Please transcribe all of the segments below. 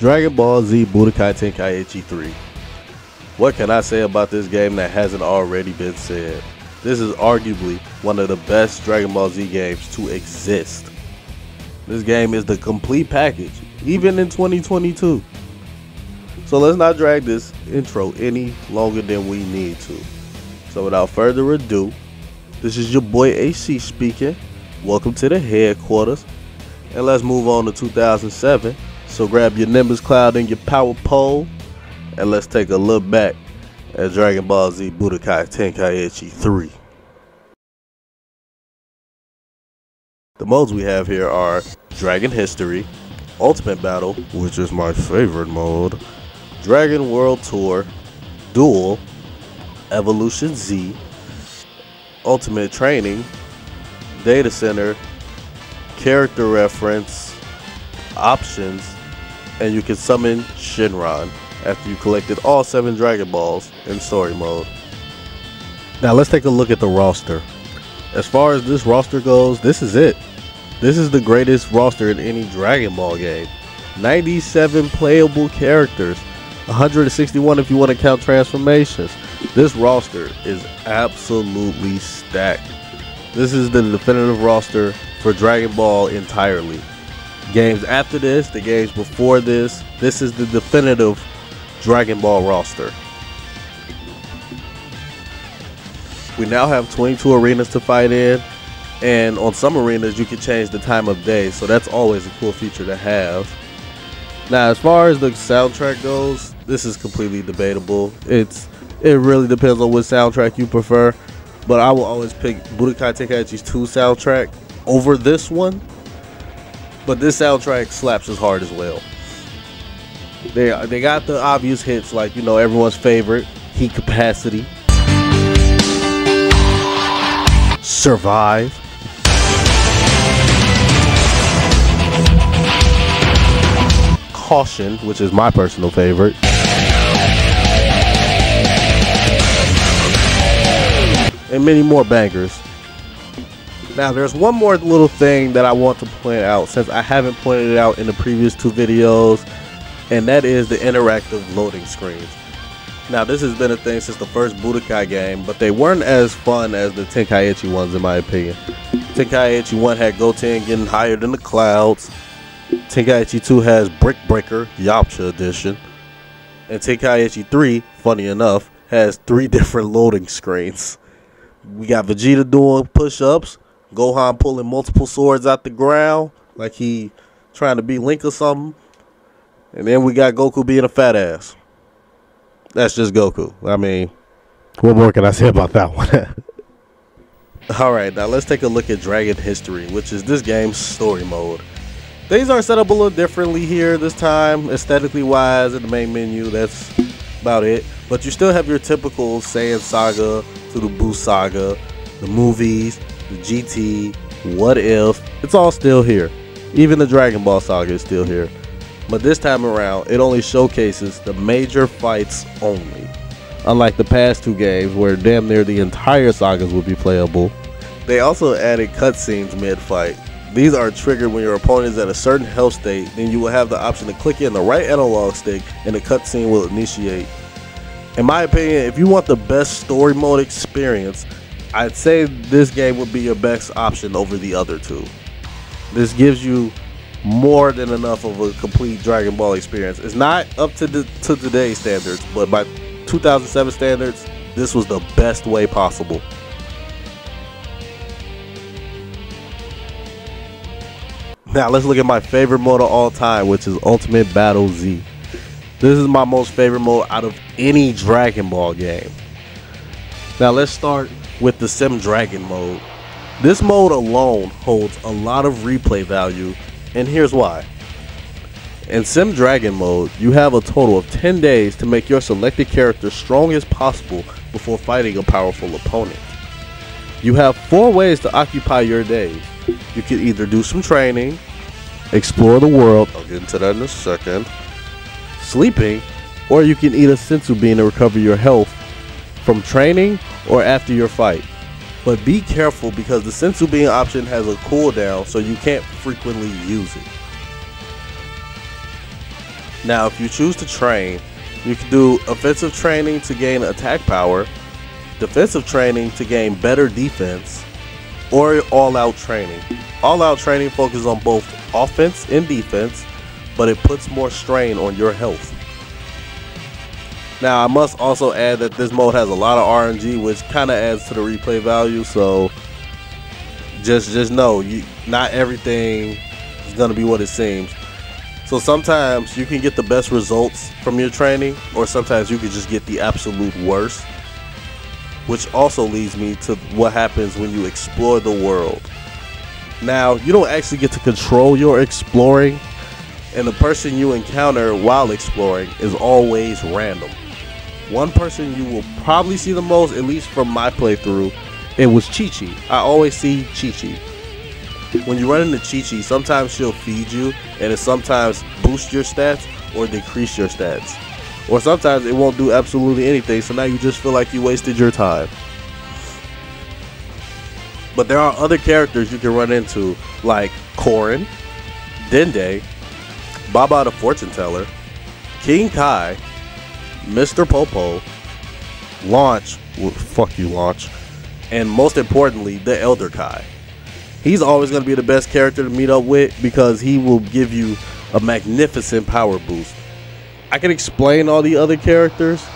Dragon Ball Z Budokai Tenkaichi 3. What can I say about this game that hasn't already been said? This is arguably one of the best Dragon Ball Z games to exist. This game is the complete package, even in 2022. So let's not drag this intro any longer than we need to. So without further ado, this is your boy AC speaking. Welcome to the headquarters. And let's move on to 2007. So grab your Nimbus Cloud and your Power Pole, and let's take a look back at Dragon Ball Z Budokai Tenkaichi 3. The modes we have here are Dragon History, Ultimate Battle, which is my favorite mode, Dragon World Tour, Duel, Evolution Z, Ultimate Training, Data Center, Character Reference, Options, and you can summon Shimron after you collected all 7 Dragon Balls in story mode. Now let's take a look at the roster. As far as this roster goes, this is it. This is the greatest roster in any Dragon Ball game. 97 playable characters, 161 if you want to count transformations. This roster is absolutely stacked. This is the definitive roster for Dragon Ball entirely. Games after this, the games before this, this is the definitive Dragon Ball roster. We now have 22 arenas to fight in, and on some arenas you can change the time of day, so that's always a cool feature to have. Now as far as the soundtrack goes, this is completely debatable. It really depends on what soundtrack you prefer, but I will always pick Budokai Tenkaichi's 2 soundtrack over this one. But this soundtrack slaps as hard as well. They got the obvious hits like, you know, everyone's favorite, Heat Capacity, Survive, Caution, which is my personal favorite, and many more bangers. Now there's one more little thing that I want to point out, since I haven't pointed it out in the previous 2 videos, and that is the interactive loading screens. Now this has been a thing since the first Budokai game, but they weren't as fun as the Tenkaichi ones in my opinion. Tenkaichi 1 had Goten getting higher than the clouds, Tenkaichi 2 has Brick Breaker Yamcha edition, and Tenkaichi 3, funny enough, has 3 different loading screens. We got Vegeta doing push-ups, Gohan pulling multiple swords out the ground like he trying to be Link or something, and then we got Goku being a fat ass. That's just Goku. I mean, what more can I say about that one? Alright, now let's take a look at Dragon History, which is this game's story mode. Things are set up a little differently here this time, aesthetically wise, in the main menu. That's about it. But you still have your typical Saiyan Saga to the Buu Saga, the movies, the GT, What If, it's all still here. Even the Dragon Ball Saga is still here. But this time around, it only showcases the major fights only. Unlike the past 2 games where damn near the entire sagas will be playable. They also added cutscenes mid-fight. These are triggered when your opponent is at a certain health state, then you will have the option to click in the right analog stick and the cutscene will initiate. In my opinion, if you want the best story mode experience, I'd say this game would be your best option over the other 2. This gives you more than enough of a complete Dragon Ball experience. It's not up to today's standards, but by 2007 standards, this was the best way possible. Now let's look at my favorite mode of all time, which is Ultimate Battle Z. This is my most favorite mode out of any Dragon Ball game. Now let's start with the Sim Dragon mode. This mode alone holds a lot of replay value, and here's why. In Sim Dragon mode, you have a total of 10 days to make your selected character strong as possible before fighting a powerful opponent. You have 4 ways to occupy your days. You can either do some training, explore the world, I'll get into that in a second, sleeping, or you can eat a senzu bean to recover your health from training or after your fight. But be careful because the senzu bean option has a cooldown, so you can't frequently use it. Now, if you choose to train, you can do offensive training to gain attack power, defensive training to gain better defense, or all-out training. All-out training focuses on both offense and defense, but it puts more strain on your health. Now, I must also add that this mode has a lot of RNG, which kind of adds to the replay value, so just know, not everything is going to be what it seems. So sometimes you can get the best results from your training, or sometimes you can just get the absolute worst, which also leads me to what happens when you explore the world. Now, you don't actually get to control your exploring, and the person you encounter while exploring is always random. One person you will probably see the most, at least from my playthrough, it was Chi-Chi. I always see Chi-Chi. When you run into Chi-Chi, sometimes she'll feed you, and it sometimes boosts your stats or decrease your stats. Or sometimes it won't do absolutely anything, so now you just feel like you wasted your time. But there are other characters you can run into, like Korin, Dende, Baba the Fortune Teller, King Kai, Mr. Popo, Launch, well, fuck you Launch, and most importantly, the Elder Kai. He's always going to be the best character to meet up with because he will give you a magnificent power boost. I can explain all the other characters,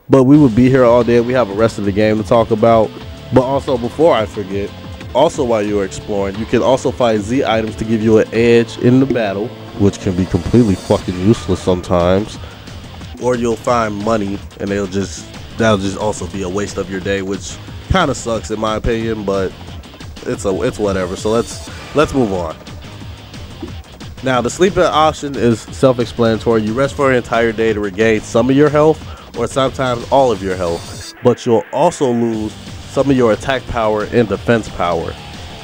but we would be here all day. We have the rest of the game to talk about. But also, before I forget, also while you're exploring, you can also find Z items to give you an edge in the battle, which can be completely fucking useless sometimes. Or you'll find money, and that'll just also be a waste of your day, which kind of sucks in my opinion, but it's whatever. So let's move on. Now, the sleeping option is self-explanatory. You rest for an entire day to regain some of your health, or sometimes all of your health, but you'll also lose some of your attack power and defense power.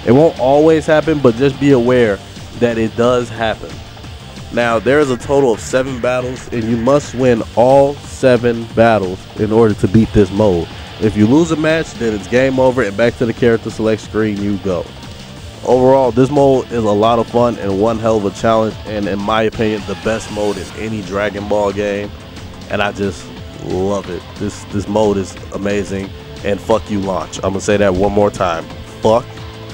It won't always happen, but just be aware that it does happen. Now, there is a total of 7 battles, and you must win all 7 battles in order to beat this mode. If you lose a match, then it's game over, and back to the character select screen you go. Overall, this mode is a lot of fun and one hell of a challenge, and in my opinion, the best mode in any Dragon Ball game, and I just love it. This mode is amazing, and fuck you Launch. I'm gonna say that one more time. Fuck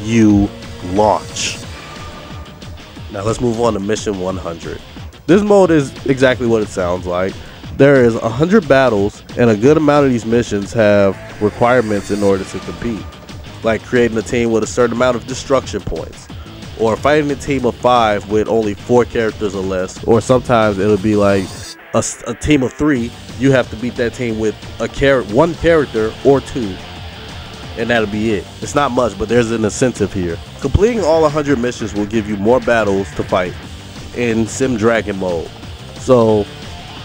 you Launch. Now let's move on to mission 100. This mode is exactly what it sounds like. There is 100 battles, and a good amount of these missions have requirements in order to compete, like creating a team with a certain amount of destruction points, or fighting a team of 5 with only 4 characters or less, or sometimes it'll be like a team of 3. You have to beat that team with one character or 2, and that'll be it. It's not much, but there's an incentive here. Completing all 100 missions will give you more battles to fight in Sim Dragon mode. So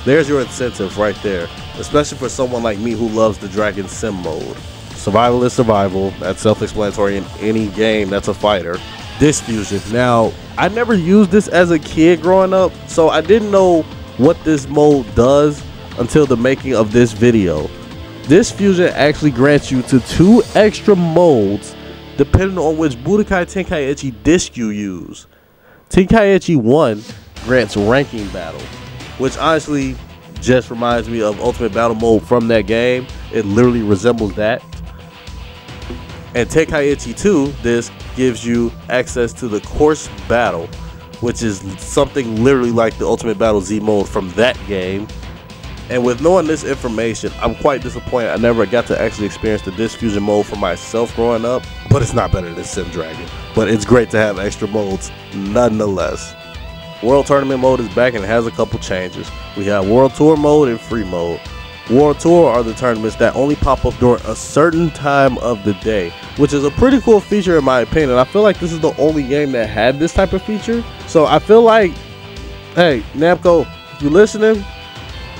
there's your incentive right there, especially for someone like me who loves the Dragon Sim mode. Survival is survival. That's self-explanatory in any game that's a fighter. Disc fusion. Now, I never used this as a kid growing up, so I didn't know what this mode does until the making of this video. This fusion actually grants you to 2 extra modes depending on which Budokai Tenkaichi disc you use. Tenkaichi 1 grants ranking battle, which honestly just reminds me of Ultimate Battle Mode from that game. It literally resembles that. And Tenkaichi 2 disc gives you access to the course battle, which is something literally like the Ultimate Battle Z mode from that game. And with knowing this information, I'm quite disappointed I never got to actually experience the disc fusion mode for myself growing up, but it's not better than Sim Dragon. But it's great to have extra modes nonetheless. World Tournament mode is back and it has a couple changes. We have World Tour mode and Free mode. World Tour are the tournaments that only pop up during a certain time of the day, which is a pretty cool feature in my opinion. I feel like this is the only game that had this type of feature. So I feel like, hey, Namco, if you're listening,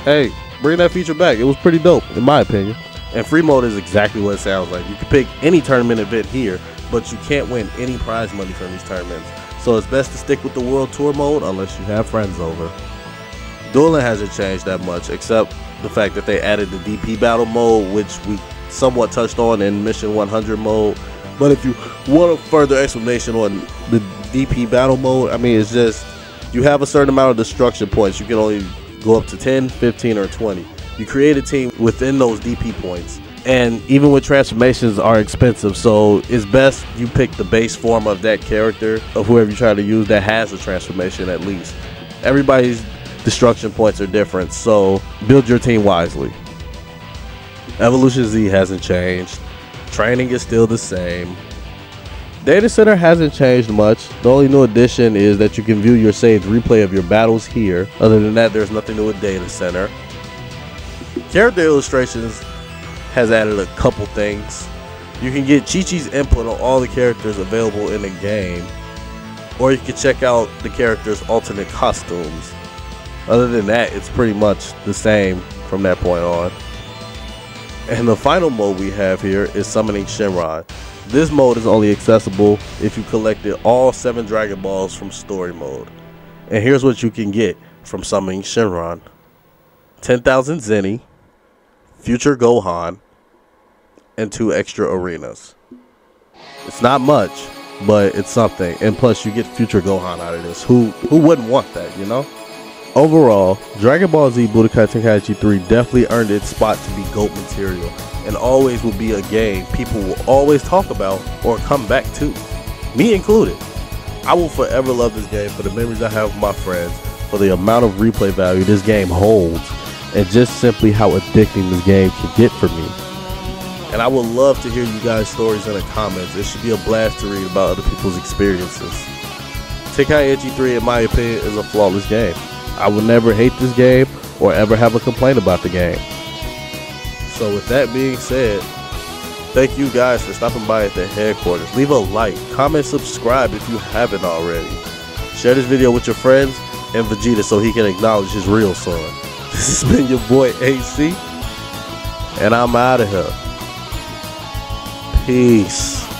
hey, bring that feature back. It was pretty dope in my opinion. And Free mode is exactly what it sounds like. You can pick any tournament event here, but you can't win any prize money from these tournaments. So it's best to stick with the World Tour mode unless you have friends over. Dueling hasn't changed that much, except the fact that they added the DP battle mode, which we somewhat touched on in Mission 100 mode. But if you want a further explanation on the DP battle mode, I mean, it's just you have a certain amount of destruction points. You can only go up to 10, 15, or 20. You create a team within those DP points. And even with transformations are expensive, so it's best you pick the base form of that character, of whoever you try to use, that has a transformation at least. Everybody's destruction points are different, so build your team wisely. Evolution Z hasn't changed. Training is still the same. Data Center hasn't changed much. The only new addition is that you can view your saved replay of your battles here. Other than that, there's nothing new with Data Center. Character Illustrations has added a couple things. You can get Chi-Chi's input on all the characters available in the game, or you can check out the characters' alternate costumes. Other than that, it's pretty much the same from that point on. And the final mode we have here is Summoning Shimron. This mode is only accessible if you collected all 7 Dragon Balls from Story Mode. And here's what you can get from Summoning Shimron: 10,000 Zenny, Future Gohan, and 2 extra arenas. It's not much, but it's something. And plus you get Future Gohan out of this. Who wouldn't want that, you know? Overall, Dragon Ball Z Budokai Tenkaichi 3 definitely earned its spot to be GOAT material, and always will be a game people will always talk about or come back to, me included. I will forever love this game for the memories I have with my friends, for the amount of replay value this game holds, and just simply how addicting this game can get for me. And I would love to hear you guys' stories in the comments. It should be a blast to read about other people's experiences. Tenkaichi 3, in my opinion, is a flawless game. I would never hate this game or ever have a complaint about the game. So with that being said, thank you guys for stopping by at the headquarters. Leave a like, comment, subscribe if you haven't already. Share this video with your friends and Vegeta so he can acknowledge his real son. This has been your boy AC, and I'm out of here. Peace.